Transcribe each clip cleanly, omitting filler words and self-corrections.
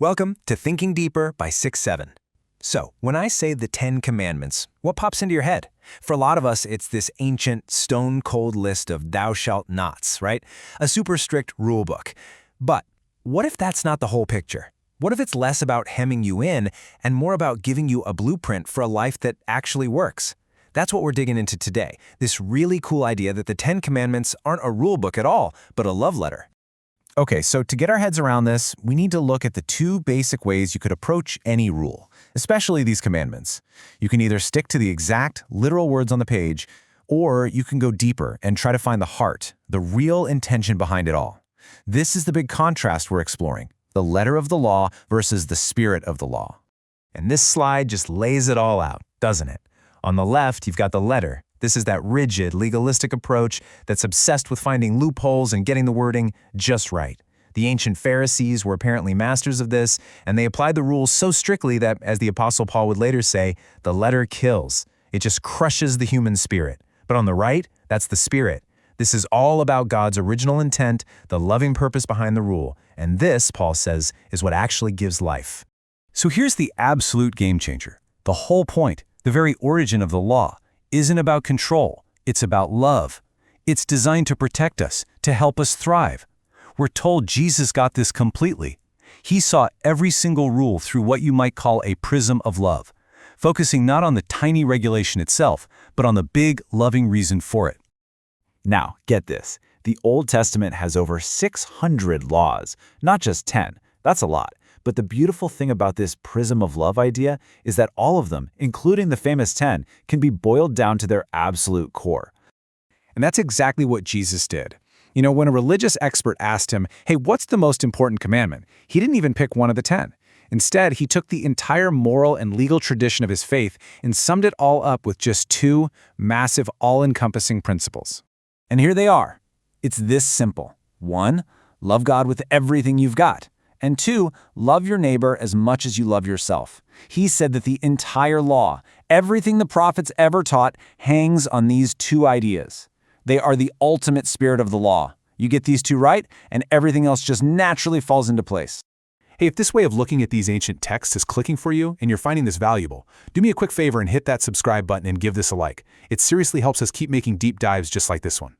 Welcome to Thinking Deeper by 6-7. So, when I say the 10 Commandments, what pops into your head? For a lot of us, it's this ancient, stone-cold list of thou shalt nots, right? A super strict rule book. But what if that's not the whole picture? What if it's less about hemming you in and more about giving you a blueprint for a life that actually works? That's what we're digging into today, this really cool idea that the 10 Commandments aren't a rule book at all, but a love letter. Okay, so to get our heads around this, we need to look at the two basic ways you could approach any rule, especially these commandments. You can either stick to the exact, literal words on the page, or you can go deeper and try to find the heart, the real intention behind it all. This is the big contrast we're exploring, the letter of the law versus the spirit of the law. And this slide just lays it all out, doesn't it? On the left, you've got the letter. This is that rigid, legalistic approach that's obsessed with finding loopholes and getting the wording just right. The ancient Pharisees were apparently masters of this, and they applied the rules so strictly that, as the Apostle Paul would later say, the letter kills. It just crushes the human spirit. But on the right, that's the spirit. This is all about God's original intent, the loving purpose behind the rule. And this, Paul says, is what actually gives life. So here's the absolute game changer. The whole point, the very origin of the law, isn't about control, it's about love. It's designed to protect us, to help us thrive. We're told Jesus got this completely. He saw every single rule through what you might call a prism of love, focusing not on the tiny regulation itself, but on the big, loving reason for it. Now, get this. The Old Testament has over 600 laws, not just 10. That's a lot. But the beautiful thing about this prism of love idea is that all of them, including the famous 10, can be boiled down to their absolute core. And that's exactly what Jesus did. You know, when a religious expert asked him, hey, what's the most important commandment? He didn't even pick one of the 10. Instead, he took the entire moral and legal tradition of his faith and summed it all up with just two massive, all-encompassing principles. And here they are. It's this simple. 1, love God with everything you've got. And 2, love your neighbor as much as you love yourself. He said that the entire law, everything the prophets ever taught, hangs on these two ideas. They are the ultimate spirit of the law. You get these two right, and everything else just naturally falls into place. Hey, if this way of looking at these ancient texts is clicking for you and you're finding this valuable, do me a quick favor and hit that subscribe button and give this a like. It seriously helps us keep making deep dives just like this one.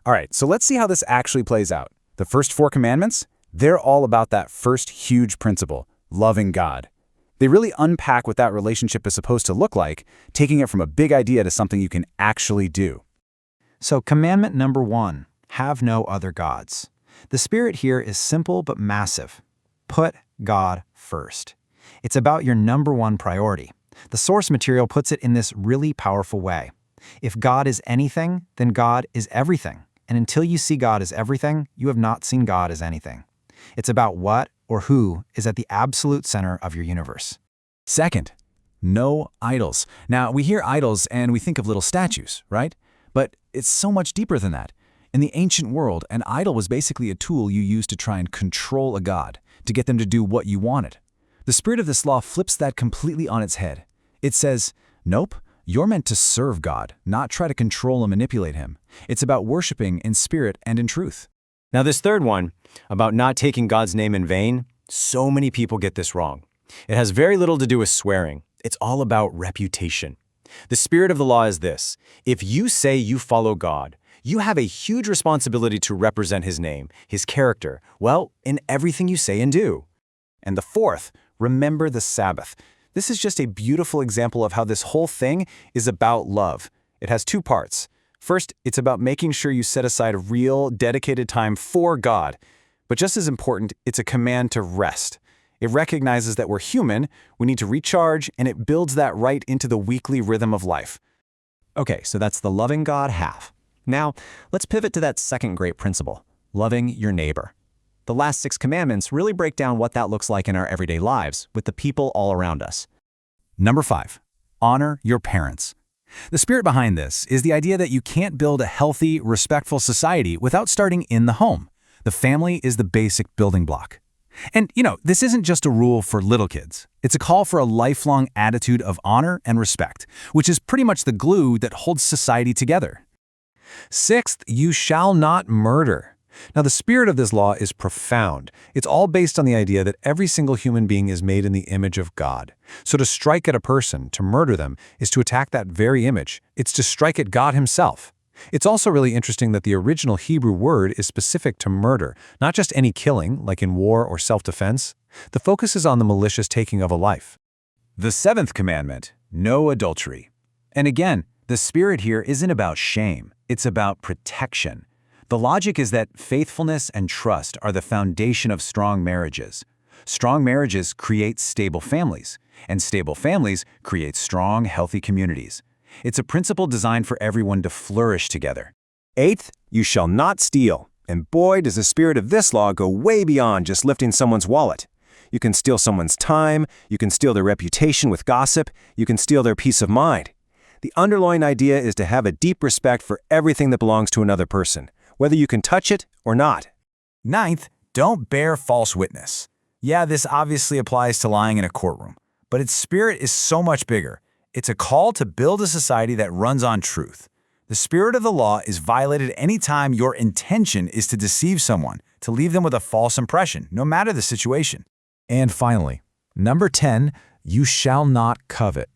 All right, so let's see how this actually plays out. The first 4 commandments? They're all about that first huge principle, loving God. They really unpack what that relationship is supposed to look like, taking it from a big idea to something you can actually do. So commandment number 1, have no other gods. The spirit here is simple but massive. Put God first. It's about your number 1 priority. The source material puts it in this really powerful way. If God is anything, then God is everything. And until you see God as everything, you have not seen God as anything. It's about what or who is at the absolute center of your universe. Second, no idols. Now, we hear idols and we think of little statues, right? But it's so much deeper than that. In the ancient world, an idol was basically a tool you used to try and control a god, to get them to do what you wanted. The spirit of this law flips that completely on its head. It says, nope, you're meant to serve God, not try to control and manipulate him. It's about worshiping in spirit and in truth. Now this third one, about not taking God's name in vain, so many people get this wrong. It has very little to do with swearing. It's all about reputation. The spirit of the law is this: if you say you follow God, you have a huge responsibility to represent his name, his character, well, in everything you say and do. And the fourth, remember the Sabbath. This is just a beautiful example of how this whole thing is about love. It has 2 parts. First, it's about making sure you set aside real, dedicated time for God. But just as important, it's a command to rest. It recognizes that we're human, we need to recharge, and it builds that right into the weekly rhythm of life. Okay, so that's the loving God half. Now, let's pivot to that second great principle, loving your neighbor. The last 6 commandments really break down what that looks like in our everyday lives with the people all around us. Number 5, honor your parents. The spirit behind this is the idea that you can't build a healthy, respectful society without starting in the home. The family is the basic building block. And, this isn't just a rule for little kids. It's a call for a lifelong attitude of honor and respect, which is pretty much the glue that holds society together. Sixth, you shall not murder. Now, the spirit of this law is profound. It's all based on the idea that every single human being is made in the image of God. So to strike at a person, to murder them, is to attack that very image. It's to strike at God himself. It's also really interesting that the original Hebrew word is specific to murder, not just any killing, like in war or self-defense. The focus is on the malicious taking of a life. The seventh commandment, no adultery. And again, the spirit here isn't about shame, it's about protection. The logic is that faithfulness and trust are the foundation of strong marriages. Strong marriages create stable families, and stable families create strong, healthy communities. It's a principle designed for everyone to flourish together. Eighth, you shall not steal. And boy, does the spirit of this law go way beyond just lifting someone's wallet. You can steal someone's time, you can steal their reputation with gossip, you can steal their peace of mind. The underlying idea is to have a deep respect for everything that belongs to another person, whether you can touch it or not. Ninth, don't bear false witness. Yeah, this obviously applies to lying in a courtroom, but its spirit is so much bigger. It's a call to build a society that runs on truth. The spirit of the law is violated anytime your intention is to deceive someone, to leave them with a false impression, no matter the situation. And finally, number 10, you shall not covet.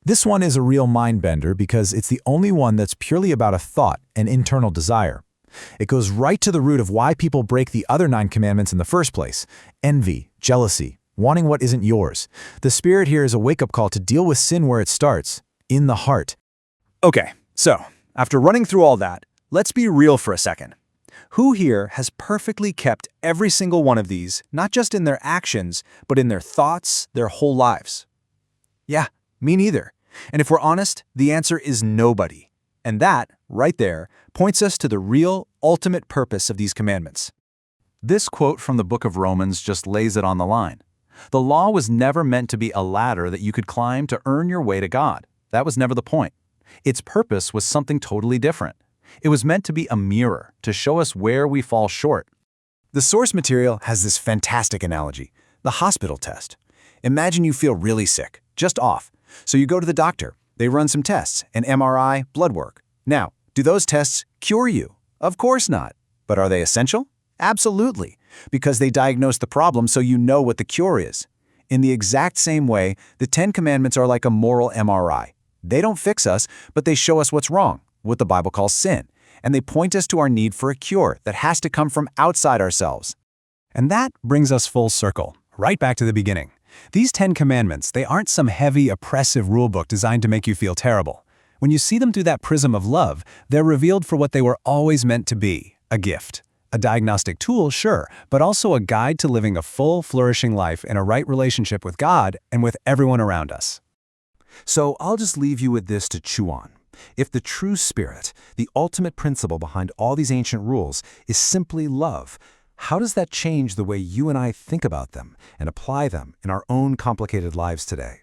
This one is a real mind-bender because it's the only one that's purely about a thought, an internal desire. It goes right to the root of why people break the other 9 commandments in the first place: envy, jealousy, wanting what isn't yours. The spirit here is a wake-up call to deal with sin where it starts, in the heart. Okay, so after running through all that, let's be real for a second. Who here has perfectly kept every single one of these, not just in their actions, but in their thoughts, their whole lives? Yeah, me neither. And if we're honest, the answer is nobody. And that, right there, points us to the real, ultimate purpose of these commandments. This quote from the book of Romans just lays it on the line. The law was never meant to be a ladder that you could climb to earn your way to God. That was never the point. Its purpose was something totally different. It was meant to be a mirror, to show us where we fall short. The source material has this fantastic analogy, the hospital test. Imagine you feel really sick, just off. So you go to the doctor. They run some tests, an MRI, blood work. Now, do those tests cure you? Of course not. But are they essential? Absolutely, because they diagnose the problem so you know what the cure is. In the exact same way, the 10 Commandments are like a moral MRI. They don't fix us, but they show us what's wrong, what the Bible calls sin, and they point us to our need for a cure that has to come from outside ourselves. And that brings us full circle, right back to the beginning. These 10 Commandments, they aren't some heavy, oppressive rulebook designed to make you feel terrible. When you see them through that prism of love, they're revealed for what they were always meant to be, a gift. A diagnostic tool, sure, but also a guide to living a full, flourishing life in a right relationship with God and with everyone around us. So I'll just leave you with this to chew on. If the true spirit, the ultimate principle behind all these ancient rules, is simply love, how does that change the way you and I think about them and apply them in our own complicated lives today?